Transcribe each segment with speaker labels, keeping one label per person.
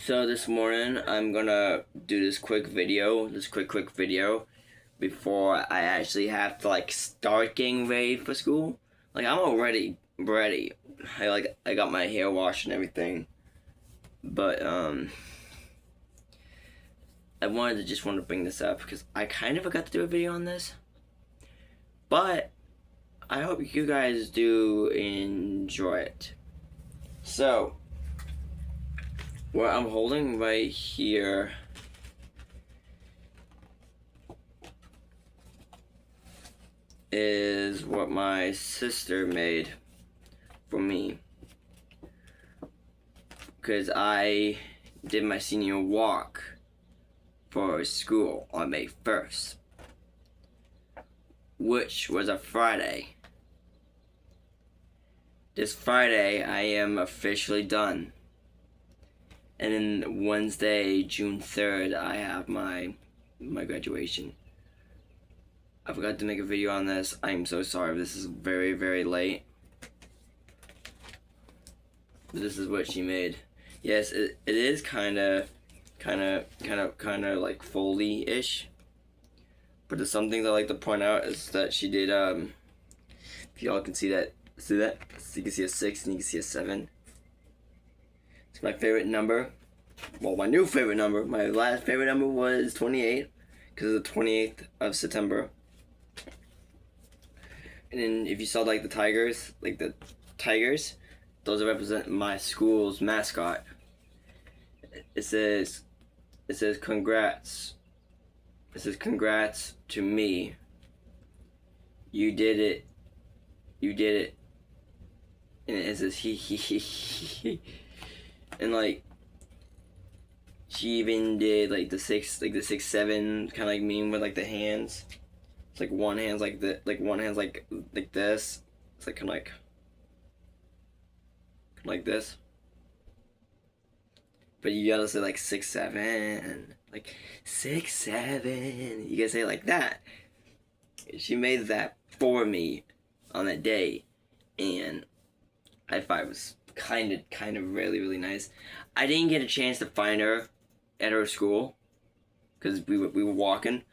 Speaker 1: So this morning I'm gonna do this quick video before I actually have to start getting ready for school. Like I'm already ready. I got my hair washed and everything. But I want to bring this up because I kind of forgot to do a video on this. But I hope you guys do enjoy it. So what I'm holding right here is what my sister made for me, because I did my senior walk for school on May 1st, which was a Friday. This Friday I am officially done. And then Wednesday, June 3rd, I have my graduation. I forgot to make a video on this. I'm so sorry. This is very, very late. But this is what she made. Yes, it is kind of like Foley-ish. But there's some things I like to point out is that she did, if y'all can see that, so you can see a 6 and you can see a 7. It's my favorite number. Well, my new favorite number. My last favorite number was 28, because of the 28th of September. And then if you saw the tigers, those represent my school's mascot. It says congrats. It says congrats to me. You did it. You did it. And it says he. And she even did the 6-7 kind of meme with the hands. It's one hand's one hand's like this. It's kind of like this. But you gotta say 6-7, 6-7. You gotta say it like that. She made that for me on that day, and I thought it was kind of really, really nice. I didn't get a chance to find her at her school because we were walking.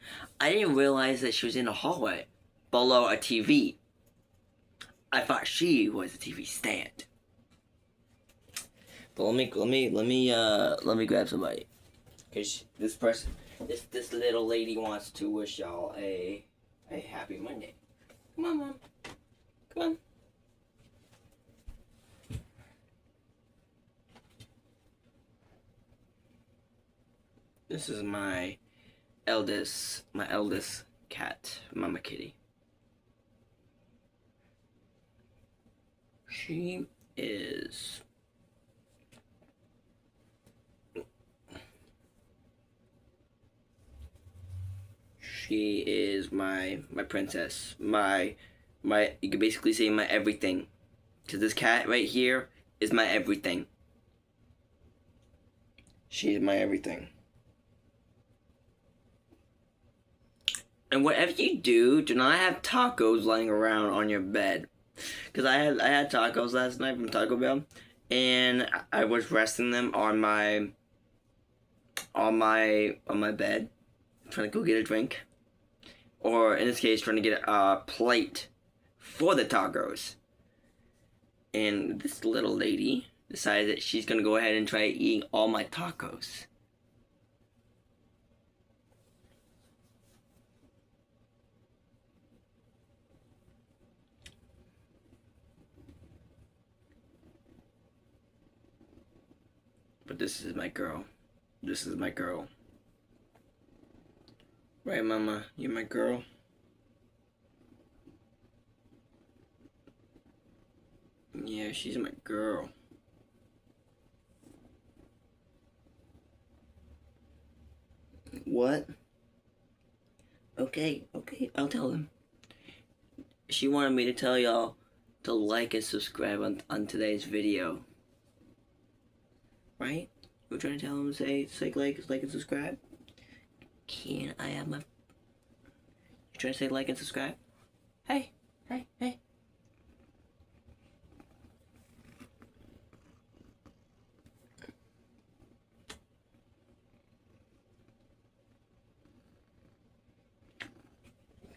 Speaker 1: I didn't realize that she was in the hallway below a TV. I thought she was a TV stand. But let me grab somebody, because this little lady wants to wish y'all a happy Monday. Come on, Mom. Come on. This is my eldest cat, Mama Kitty. She is my princess. My you could basically say my everything. Cause this cat right here is my everything. She is my everything. And whatever you do not have tacos lying around on your bed. Because I had tacos last night from Taco Bell, and I was resting them on my bed, trying to go get a drink, or in this case, trying to get a plate for the tacos. And this little lady decided that she's gonna go ahead and try eating all my tacos. But this is my girl. This is my girl. Right, Mama? You're my girl? Yeah, she's my girl. What? Okay, I'll tell them. She wanted me to tell y'all to like and subscribe on today's video. Right? We're trying to tell them to say like and subscribe. Can I have my... You trying to say like and subscribe? Hey.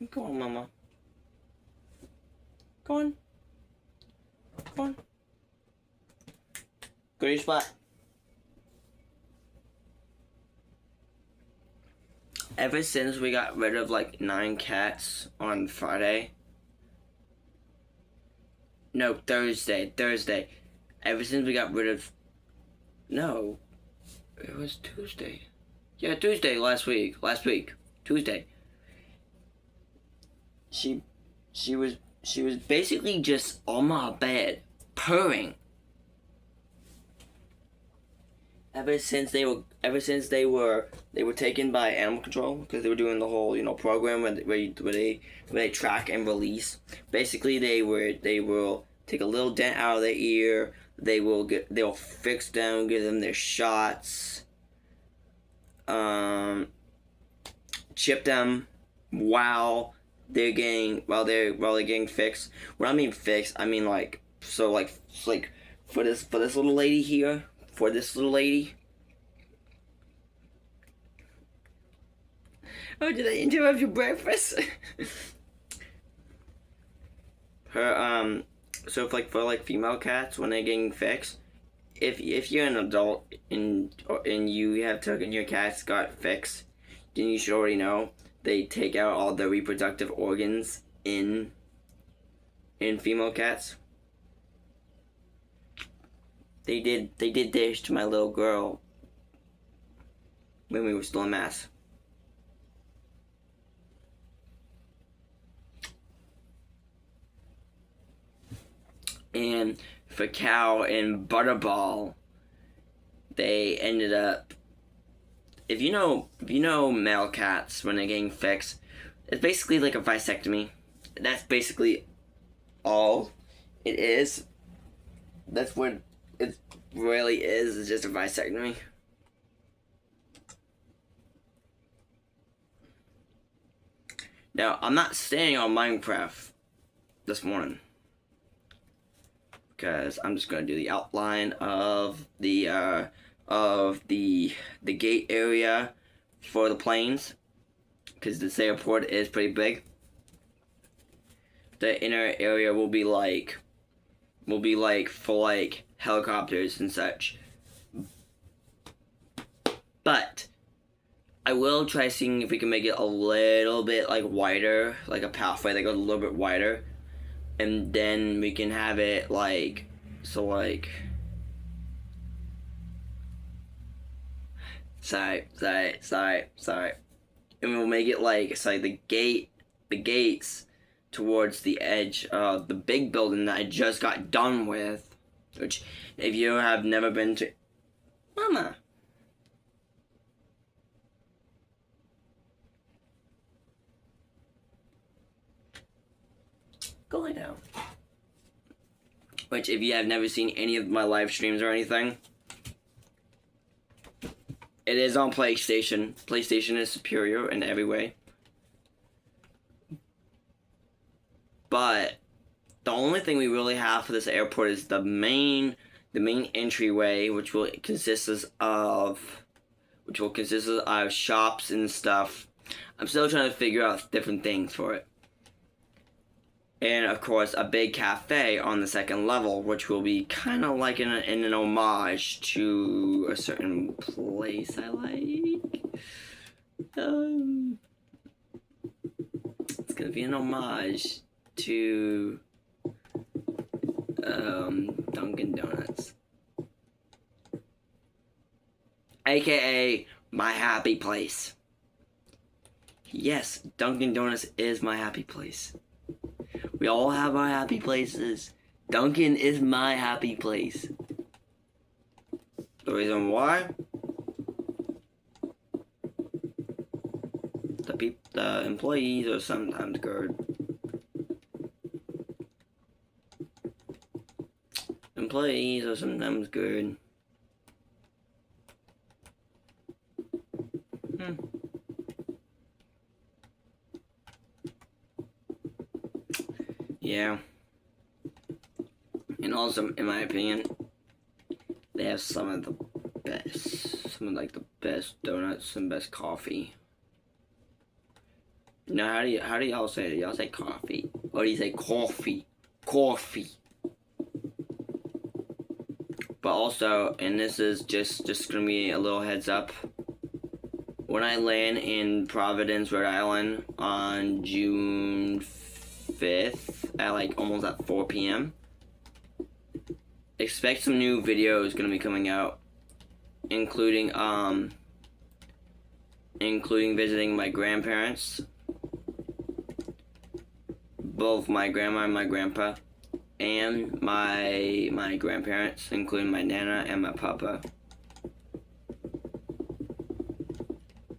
Speaker 1: Go on, Mama. Go on. Go on. Go to your spot. Ever since we got rid of like 9 cats on Friday. No, Thursday. Ever since we got rid of... No. It was Tuesday. Yeah, Tuesday last week. Tuesday. She was basically just on my bed, purring. Ever since they were taken by animal control, because they were doing the whole program where they track and release. Basically, they will take a little dent out of their ear. They'll fix them, give them their shots, chip them while they're getting fixed. When I mean fixed, I mean like for this little lady here. For this little lady. Oh, did I interrupt your breakfast? Her so for female cats when they're getting fixed, if you're an adult and you have taken your cats got fixed, then you should already know they take out all the reproductive organs in female cats. They did this to my little girl when we were still in Mass. And for Cow and Butterball, they ended up... If you know male cats when they're getting fixed, it's basically like a vasectomy. That's basically all it is. That's what it really is. It's just a vasectomy. Now, I'm not staying on Minecraft this morning, because I'm just gonna do the outline of the gate area for the planes, because this airport is pretty big. The inner area will be for helicopters and such. But I will try seeing if we can make it a little bit wider, like a pathway that goes a little bit wider, and then we can have it sorry. And we'll make it the gates towards the edge of the big building that I just got done with. Which, if you have never been to... Mama! Go lay down. Which, if you have never seen any of my live streams or anything, it is on PlayStation. PlayStation is superior in every way. But the only thing we really have for this airport is the main entryway, which will consist of shops and stuff. I'm still trying to figure out different things for it. And of course, a big cafe on the second level, which will be kind of like in an homage to a certain place I like. It's gonna be an homage to Dunkin' Donuts, aka my happy place. Yes, Dunkin' Donuts is my happy place. We all have our happy places. Dunkin' is my happy place. The reason why? The employees are sometimes good. Employees are sometimes good. Yeah. And also, in my opinion, they have some of the best donuts and best coffee No, how do y'all say it? Y'all say coffee. Or do you say coffee? Coffee. But also, and this is just gonna be a little heads up. When I land in Providence, Rhode Island on June 5th at like almost at 4 p.m. expect some new videos gonna be coming out, including visiting my grandparents, both my grandma and my grandpa, and my grandparents, including my nana and my papa.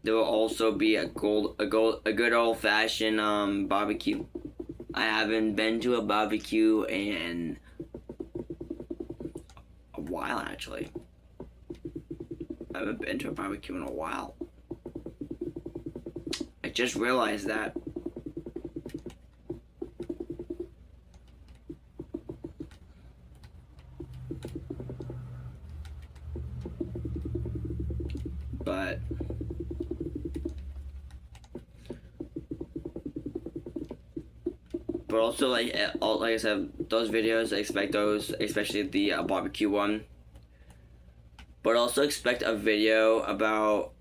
Speaker 1: There will also be a good old fashioned barbecue. I haven't been to a barbecue in a while, actually. I haven't been to a barbecue in a while. I just realized that. But also, like I said, those videos, I expect those, especially the barbecue one. But also expect a video about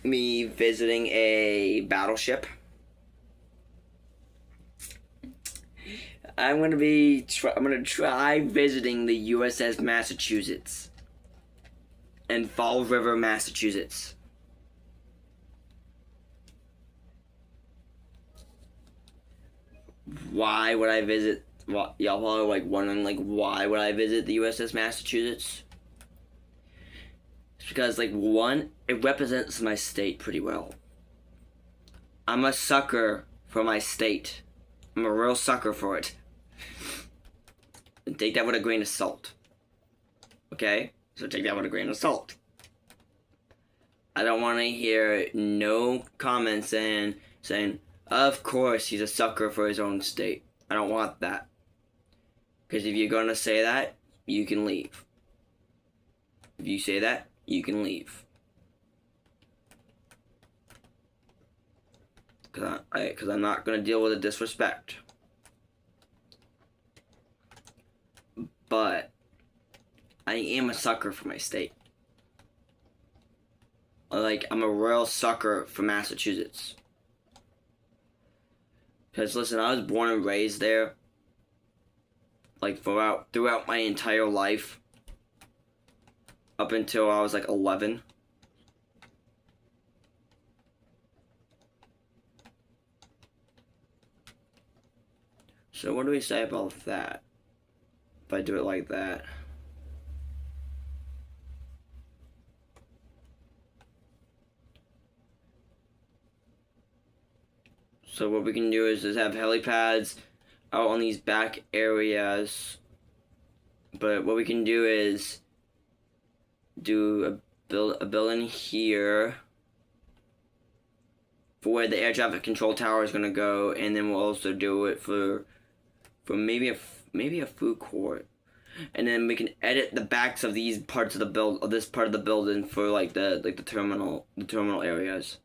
Speaker 1: me visiting a battleship. I'm gonna try visiting the USS Massachusetts in Fall River, Massachusetts. Why would I visit? Y'all probably like wondering like why would I visit the USS Massachusetts? It's because like one, it represents my state pretty well. I'm a sucker for my state. I'm a real sucker for it. And take that with a grain of salt. Okay? So take that with a grain of salt. I don't want to hear no comments saying, of course he's a sucker for his own state. I don't want that. Because if you're going to say that, you can leave. If you say that, you can leave. Because I'm not going to deal with the disrespect. But I am a sucker for my state. Like, I'm a real sucker for Massachusetts. Because, listen, I was born and raised there. Like, throughout my entire life. Up until I was, like, 11. So, what do we say about that? If I do it like that. So what we can do is have helipads out on these back areas. But what we can do is build a building here for where the air traffic control tower is gonna go, and then we'll also do it for maybe a food court, and then we can edit the backs of these parts of this part of the building for like the terminal areas.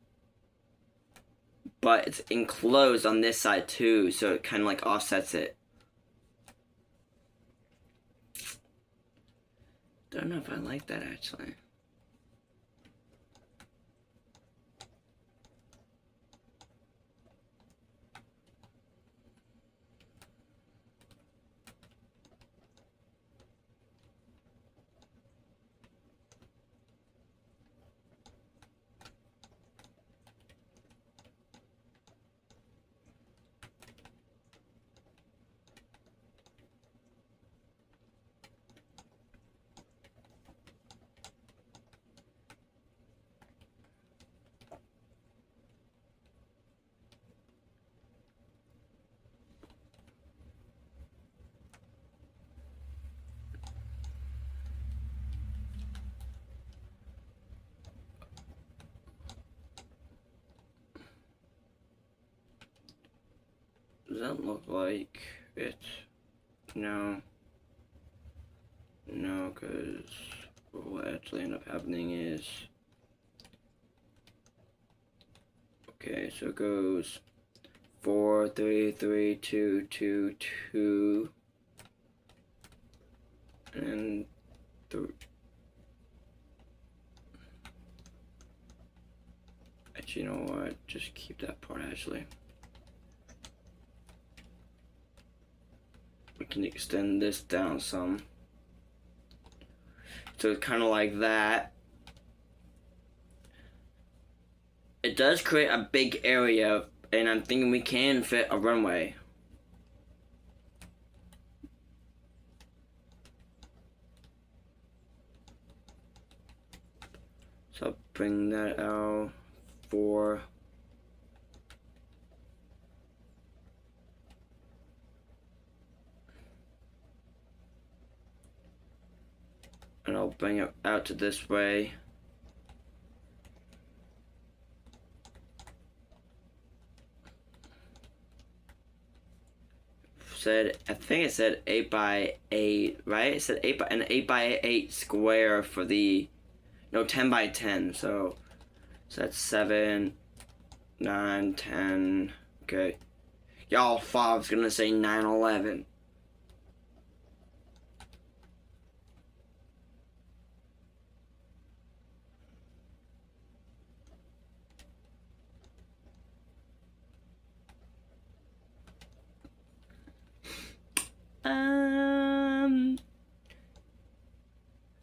Speaker 1: But it's enclosed on this side too, so it kind of like offsets it. Don't know if I like that actually. Does that look like it? No. No, because what actually ended up happening is, okay, so it goes 4, 3, 3, 2, 2, 2, and 3. Actually, you know what? Just keep that part, actually. We can extend this down some. So it's kind of like that. It does create a big area, and I'm thinking we can fit a runway. So I'll bring that out for, and I'll bring it out to this way. I think it said 8 by 8, right? It said 8 by 8 square for the, no, 10 by 10. So that's 7, 9, 10. Okay. Y'all, 5's gonna say 9, 11.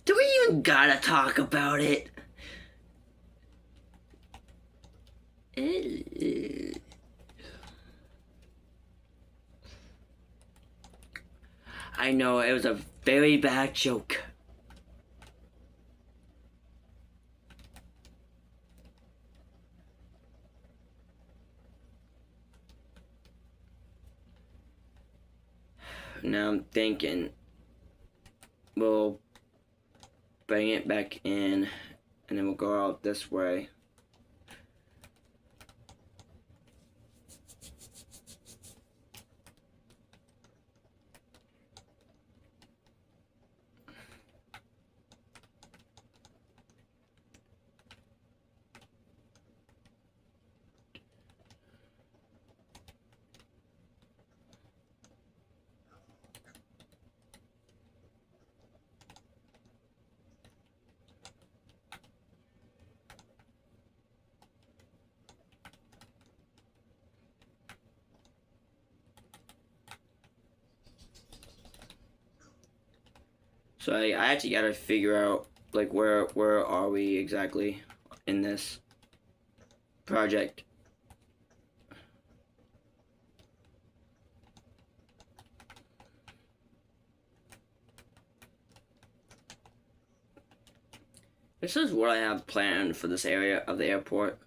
Speaker 1: Do we even gotta talk about it? I know, it was a very bad joke. Now I'm thinking we'll bring it back in, and then we'll go out this way. So I actually gotta figure out, like, where are we exactly in this project. This is what I have planned for this area of the airport.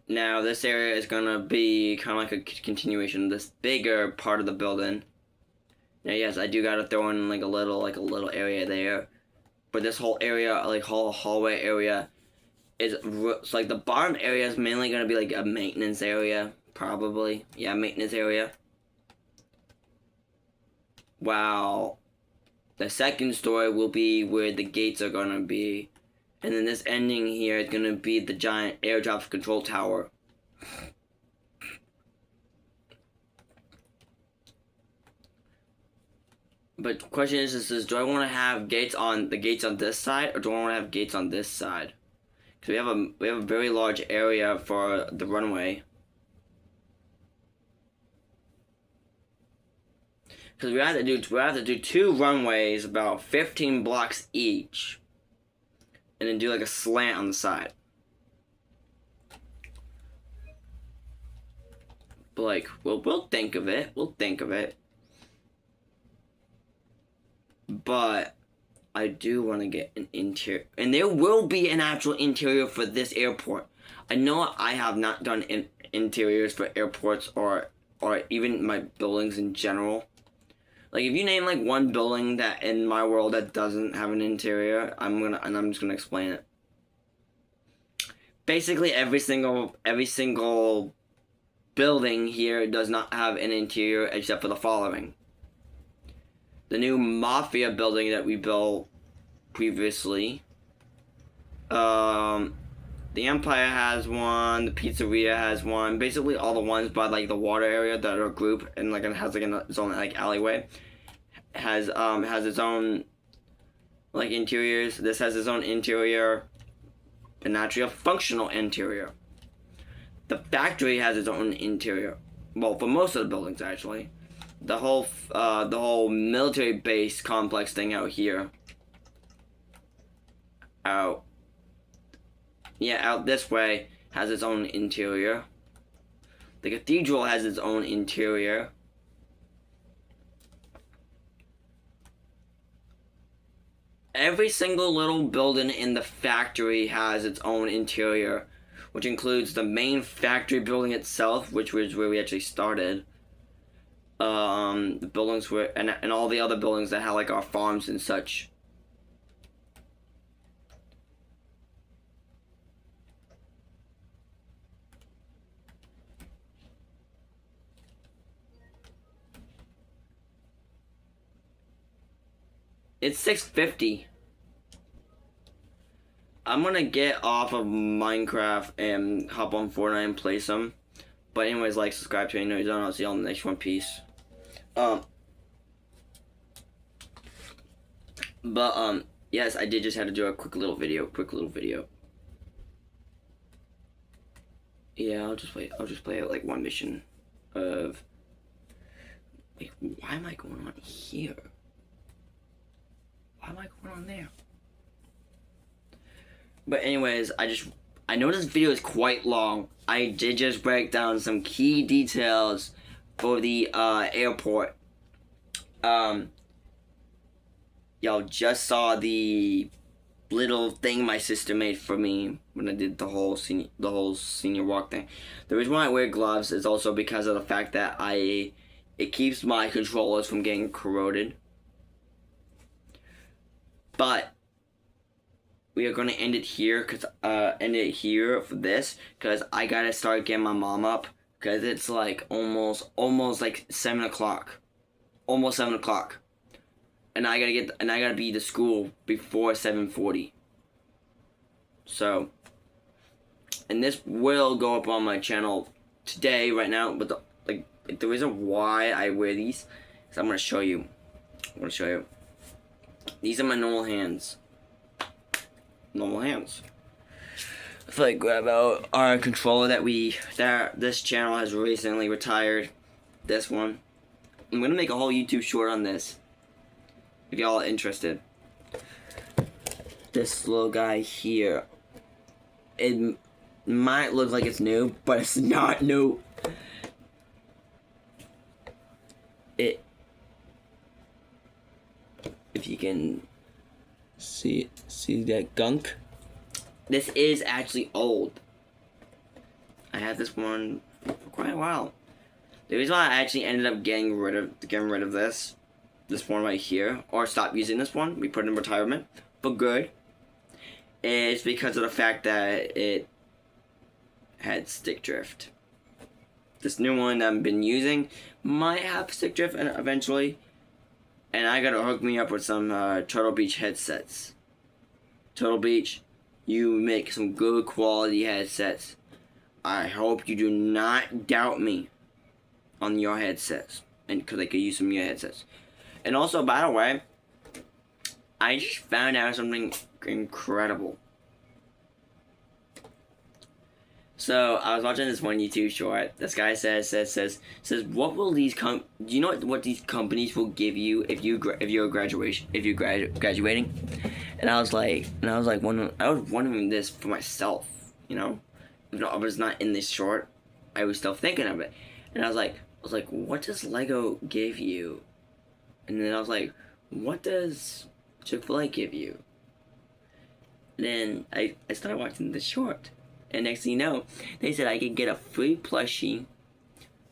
Speaker 1: Now, this area is gonna be kind of like a continuation of this bigger part of the building. Now, yes, I do gotta throw in like a little area there, but this whole area, like hallway area, is so like the bottom area is mainly gonna be like a maintenance area, probably. Yeah, maintenance area. Wow. The second story will be where the gates are gonna be. And then this ending here is gonna be the giant air traffic control tower. But the question is do I want to have gates on this side, or do I want to have gates on this side? Because we have a very large area for the runway. Because we have to do 2 runways, about 15 blocks each, and then do like a slant on the side. But like, we'll think of it. We'll think of it. But I do want to get an interior, and there will be an actual interior for this airport. I know I have not done interiors for airports or even my buildings in general. Like, if you name like one building that in my world that doesn't have an interior, I'm just gonna explain it. Basically, every single building here does not have an interior except for the following: the new Mafia building that we built previously. The Empire has one. The Pizzeria has one. Basically, all the ones by like the water area that are a group and like it has like its own like alleyway has its own like interiors. This has its own interior, and actually a functional interior. The factory has its own interior. Well, for most of the buildings actually. The whole military base complex thing out here. Out this way has its own interior. The cathedral has its own interior. Every single little building in the factory has its own interior, which includes the main factory building itself, which was where we actually started. The buildings were, and all the other buildings that had like our farms and such. It's 6:50. I'm gonna get off of Minecraft and hop on Fortnite and play some. But anyways, like, subscribe to me, and I'll see you on the next one. Peace. Yes, I did just have to do a quick little video. Yeah, I'll just play like one mission of. Wait, why am I going on here? Why am I going on there? But anyways, I know this video is quite long. I did just break down some key details for the airport. Y'all just saw the little thing my sister made for me when I did the whole senior walk thing. The reason why I wear gloves is also because of the fact that it keeps my controllers from getting corroded. But we are gonna end it here for this, because I gotta start getting my mom up, because it's like almost like 7 o'clock, almost 7 o'clock, and I gotta be to school before 7:40. So, and this will go up on my channel today, right now. But the reason why I wear these is I'm gonna show you. These are my normal hands. If I grab out our controller that this channel has recently retired, this one, I'm gonna make a whole YouTube short on this, if y'all are interested. This little guy here, it might look like it's new, but it's not new. If you can see that gunk, this is actually old. I had this one for quite a while. The reason why I actually ended up getting rid of this one right here, or stop using this one, we put it in retirement for good, is because of the fact that it had stick drift. This new one that I've been using might have stick drift eventually, and I gotta hook me up with some Turtle Beach headsets. Turtle Beach, you make some good quality headsets. I hope you do not doubt me on your headsets, and because I could use some of your headsets. And also, by the way, I just found out something incredible. So I was watching this one YouTube short. This guy says, what will these do you know what these companies will give you if you're graduating? And I was wondering this for myself, you know. Even though I was not in this short, I was still thinking of it. And I was like, what does Lego give you? And then I was like, what does Chick-fil-A give you? And then I started watching the short. And next thing you know, they said I could get a free plushie,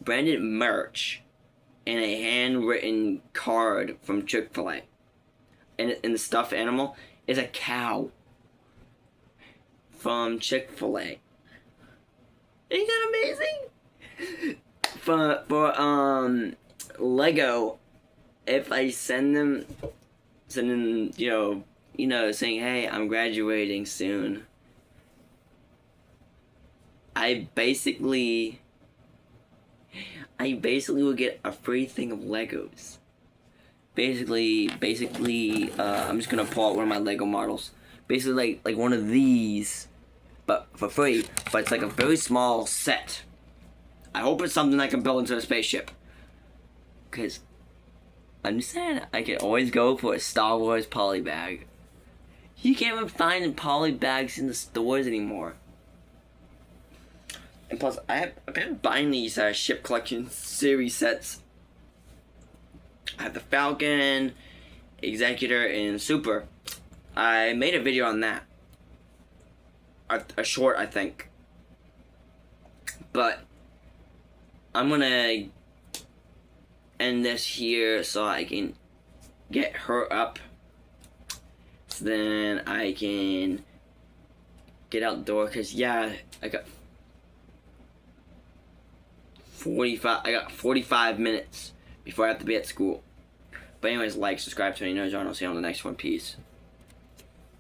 Speaker 1: branded merch, and a handwritten card from Chick-fil-A. And the stuffed animal is a cow from Chick-fil-A. Ain't that amazing? For Lego, if I send them, you know, saying, hey, I'm graduating soon, I basically will get a free thing of Legos. Basically, I'm just gonna pull out one of my Lego models. Basically, like one of these, but for free. But it's like a very small set. I hope it's something I can build into a spaceship. Cause I'm just saying, I can always go for a Star Wars poly bag. You can't even find poly bags in the stores anymore. And plus, I've been buying these ship collection series sets. I have the Falcon, Executor, and Super. I made a video on that. A short, I think. But I'm gonna end this here so I can get her up. So then I can get out the door. Cause yeah, I got 45 minutes before I have to be at school. But anyways, like, subscribe to me, I'll see you on the next one. Peace.